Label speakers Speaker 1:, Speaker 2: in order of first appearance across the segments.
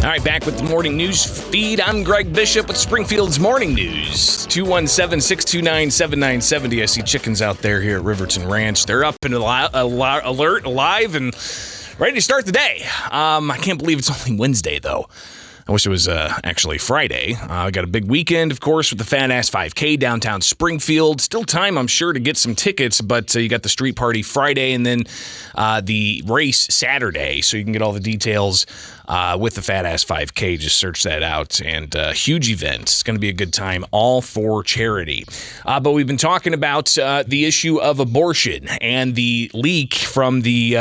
Speaker 1: All right, back with the morning news feed. I'm Greg Bishop with Springfield's Morning News. 217-629-7970. I see chickens out there here at Riverton Ranch. They're up and alert, alive, and ready to start the day. I can't believe it's only Wednesday, though. I wish it was actually Friday. I got a big weekend, of course, with the Fat Ass 5K downtown Springfield. Still time, I'm sure, to get some tickets, but you got the street party Friday and then the race Saturday, so you can get all the details with the Fat Ass 5K. Just search that out, and huge event. It's going to be a good time, all for charity. But we've been talking about the issue of abortion and the leak from the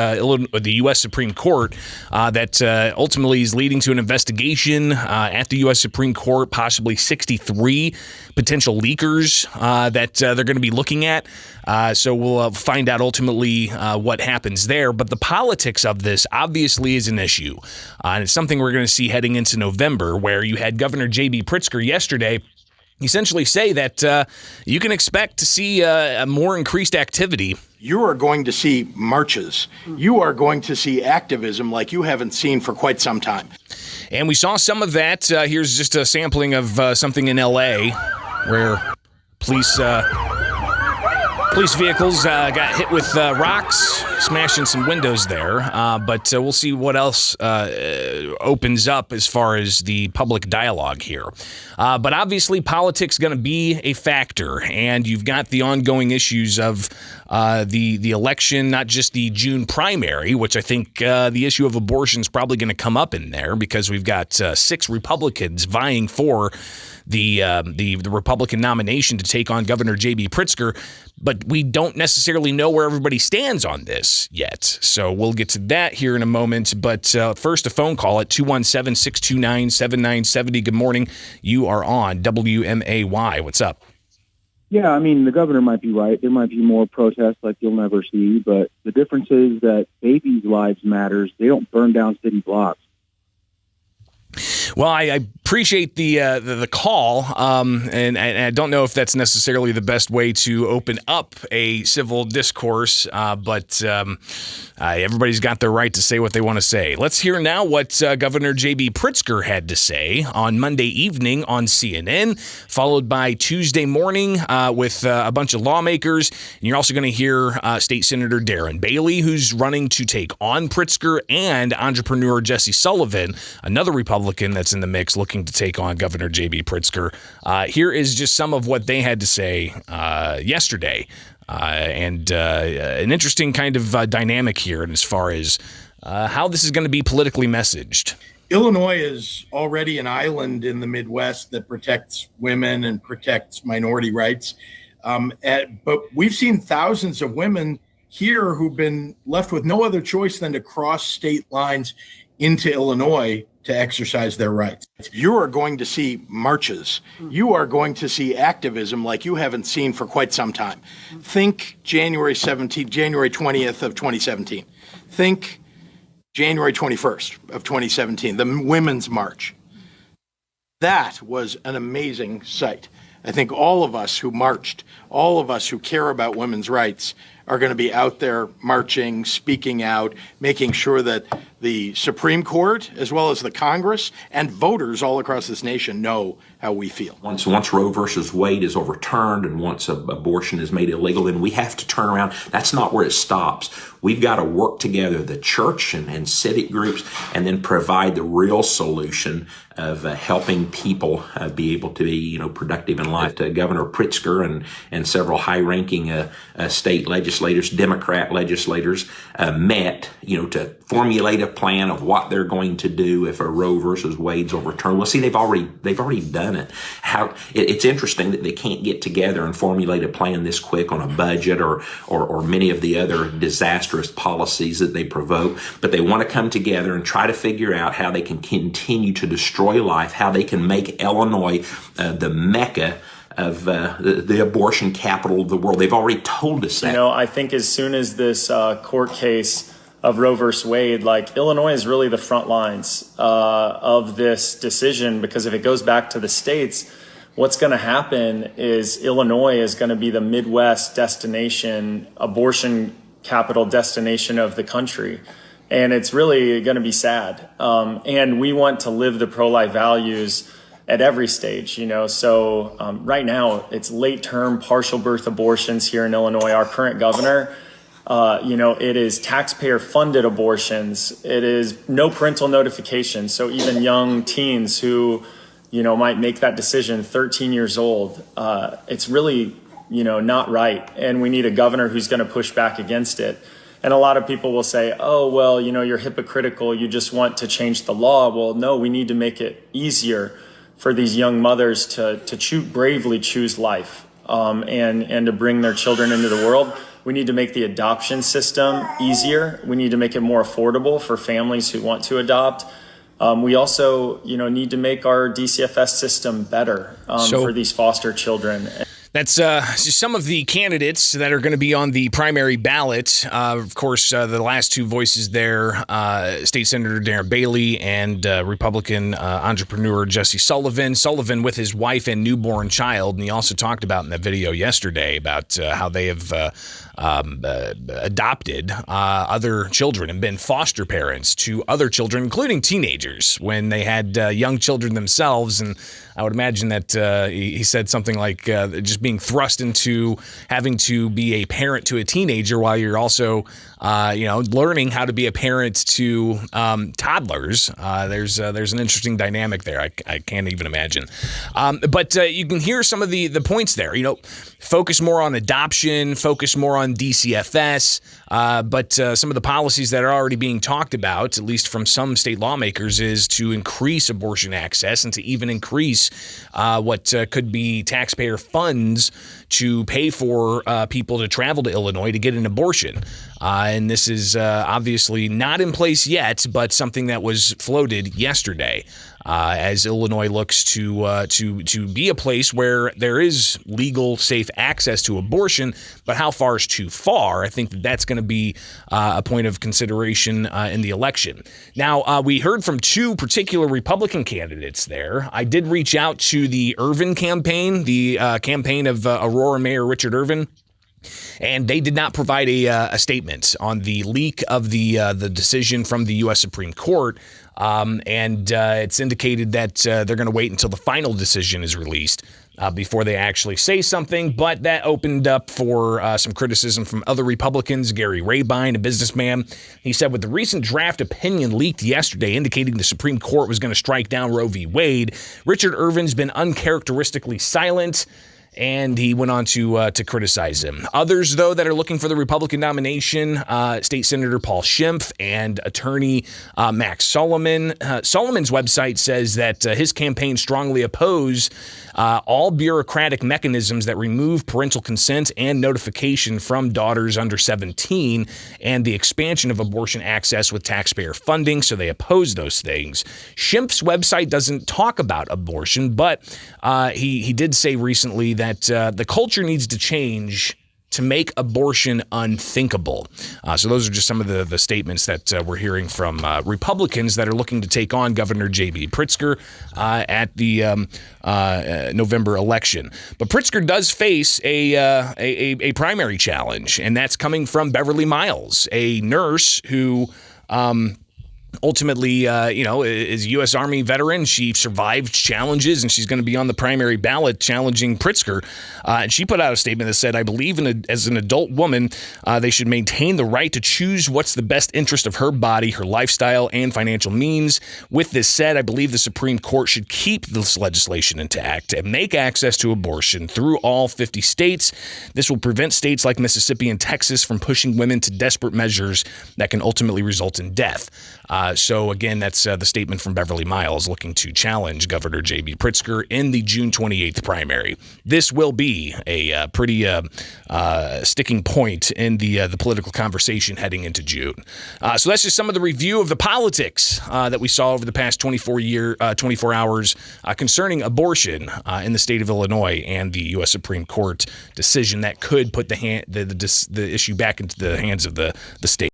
Speaker 1: U.S. Supreme Court that ultimately is leading to an investigation at the U.S. Supreme Court, possibly 63 potential leakers that they're going to be looking at. So we'll find out ultimately what happens there. But the politics of this obviously is an issue. And it's something we're going to see heading into November, where you had Governor J.B. Pritzker yesterday essentially say that you can expect to see a more increased activity.
Speaker 2: You are going to see marches. You are going to see activism like you haven't seen for quite some time.
Speaker 1: And we saw some of that. Here's just a sampling of something in L.A. where police vehicles got hit with rocks, smashing some windows there. But we'll see what else opens up as far as the public dialogue here. But obviously, politics going to be a factor, and you've got the ongoing issues of the election, not just the June primary, which I think the issue of abortion is probably going to come up in there because we've got 6 Republicans vying for the Republican nomination to take on Governor J.B. Pritzker, but we don't necessarily know where everybody stands on this yet. So we'll get to that here in a moment. But first, a phone call at 217-629-7970. Good morning. You are on WMAY. What's up?
Speaker 3: Yeah, I mean, the governor might be right. There might be more protests like you'll never see, but the difference is that babies' lives matters. They don't burn down city blocks.
Speaker 1: Well, I appreciate the call, and I don't know if that's necessarily the best way to open up a civil discourse, but everybody's got their right to say what they want to say. Let's hear now what Governor J.B. Pritzker had to say on Monday evening on CNN, followed by Tuesday morning with a bunch of lawmakers. And you're also going to hear State Senator Darren Bailey, who's running to take on Pritzker, and entrepreneur Jesse Sullivan, another Republican that's in the mix looking to take on Governor J.B. Pritzker. Here is just some of what they had to say yesterday, and an interesting kind of dynamic here as far as how this is going to be politically messaged.
Speaker 2: Illinois is already an island in the Midwest that protects women and protects minority rights. But we've seen thousands of women here who've been left with no other choice than to cross state lines into Illinois to exercise their rights. You are going to see marches. You are going to see activism like you haven't seen for quite some time. Think January 20th of 2017. Think January 21st of 2017, the Women's March. That was an amazing sight. I think all of us who marched, all of us who care about women's rights are going to be out there marching, speaking out, making sure that the Supreme Court, as well as the Congress and voters all across this nation, know how we feel.
Speaker 4: Once Roe versus Wade is overturned and once abortion is made illegal, then we have to turn around. That's not where it stops. We've got to work together, the church and civic groups, and then provide the real solution of helping people be able to be, productive in life. Governor Pritzker and several high-ranking state legislators, Democrat legislators, met, to formulate a plan of what they're going to do if a Roe versus Wade's overturned. Well, see, they've already done it. It's interesting that they can't get together and formulate a plan this quick on a budget or many of the other disastrous policies that they provoke, but they want to come together and try to figure out how they can continue to destroy life, how they can make Illinois the Mecca of the abortion capital of the world. They've already told us that.
Speaker 5: I think as soon as this court case of Roe versus Wade, Illinois is really the front lines of this decision, because if it goes back to the states, what's going to happen is Illinois is going to be the Midwest destination, abortion capital destination of the country. And it's really going to be sad. And we want to live the pro-life values at every stage, So right now, it's late-term partial birth abortions here in Illinois. Our current governor, it is taxpayer-funded abortions. It is no parental notification. So even young teens who, might make that decision, 13 years old, it's really, not right. And we need a governor who's going to push back against it. And a lot of people will say, oh, well, you're hypocritical. You just want to change the law. Well, no, we need to make it easier for these young mothers to bravely choose life and to bring their children into the world. We need to make the adoption system easier. We need to make it more affordable for families who want to adopt. We also, need to make our DCFS system better for these foster children.
Speaker 1: That's some of the candidates that are going to be on the primary ballot. Of course, the last two voices there, State Senator Darren Bailey and Republican entrepreneur Jesse Sullivan. Sullivan with his wife and newborn child. And he also talked about in that video yesterday about how they have adopted other children and been foster parents to other children, including teenagers, when they had young children themselves. And I would imagine that he said something like just being thrust into having to be a parent to a teenager while you're also, learning how to be a parent to toddlers. There's an interesting dynamic there. I can't even imagine. But you can hear some of the points there. Focus more on adoption, focus more on DCFS. But some of the policies that are already being talked about, at least from some state lawmakers, is to increase abortion access and to even increase what could be taxpayer funds to pay for people to travel to Illinois to get an abortion. And this is obviously not in place yet, but something that was floated yesterday as Illinois looks to be a place where there is legal, safe access to abortion. But how far is too far? I think that's going to be a point of consideration in the election. Now, we heard from two particular Republican candidates there. I did reach out to the Irvin campaign, the campaign of Aurora Mayor Richard Irvin. And they did not provide a statement on the leak of the decision from the U.S. Supreme Court. And it's indicated that they're going to wait until the final decision is released before they actually say something. But that opened up for some criticism from other Republicans. Gary Rabine, a businessman, he said, with the recent draft opinion leaked yesterday indicating the Supreme Court was going to strike down Roe v. Wade, Richard Irvin's been uncharacteristically silent. And he went on to criticize him. Others, though, that are looking for the Republican nomination, State Senator Paul Schimpf and attorney Max Solomon. Solomon's website says that his campaign strongly oppose all bureaucratic mechanisms that remove parental consent and notification from daughters under 17 and the expansion of abortion access with taxpayer funding. So they oppose those things. Schimpf's website doesn't talk about abortion, but he did say recently that the culture needs to change to make abortion unthinkable. So those are just some of the statements that we're hearing from Republicans that are looking to take on Governor J.B. Pritzker at the November election. But Pritzker does face a primary challenge, and that's coming from Beverly Miles, a nurse who ultimately, is a U.S. Army veteran. She survived challenges, and she's going to be on the primary ballot challenging Pritzker. And she put out a statement that said, I believe as an adult woman, they should maintain the right to choose what's the best interest of her body, her lifestyle, and financial means. With this said, I believe the Supreme Court should keep this legislation intact and make access to abortion through all 50 states. This will prevent states like Mississippi and Texas from pushing women to desperate measures that can ultimately result in death. So again, that's the statement from Beverly Miles looking to challenge Governor J.B. Pritzker in the June 28th primary. This will be a pretty sticking point in the political conversation heading into June. So that's just some of the review of the politics that we saw over the past 24 hours concerning abortion in the state of Illinois and the U.S. Supreme Court decision that could put the issue back into the hands of the state.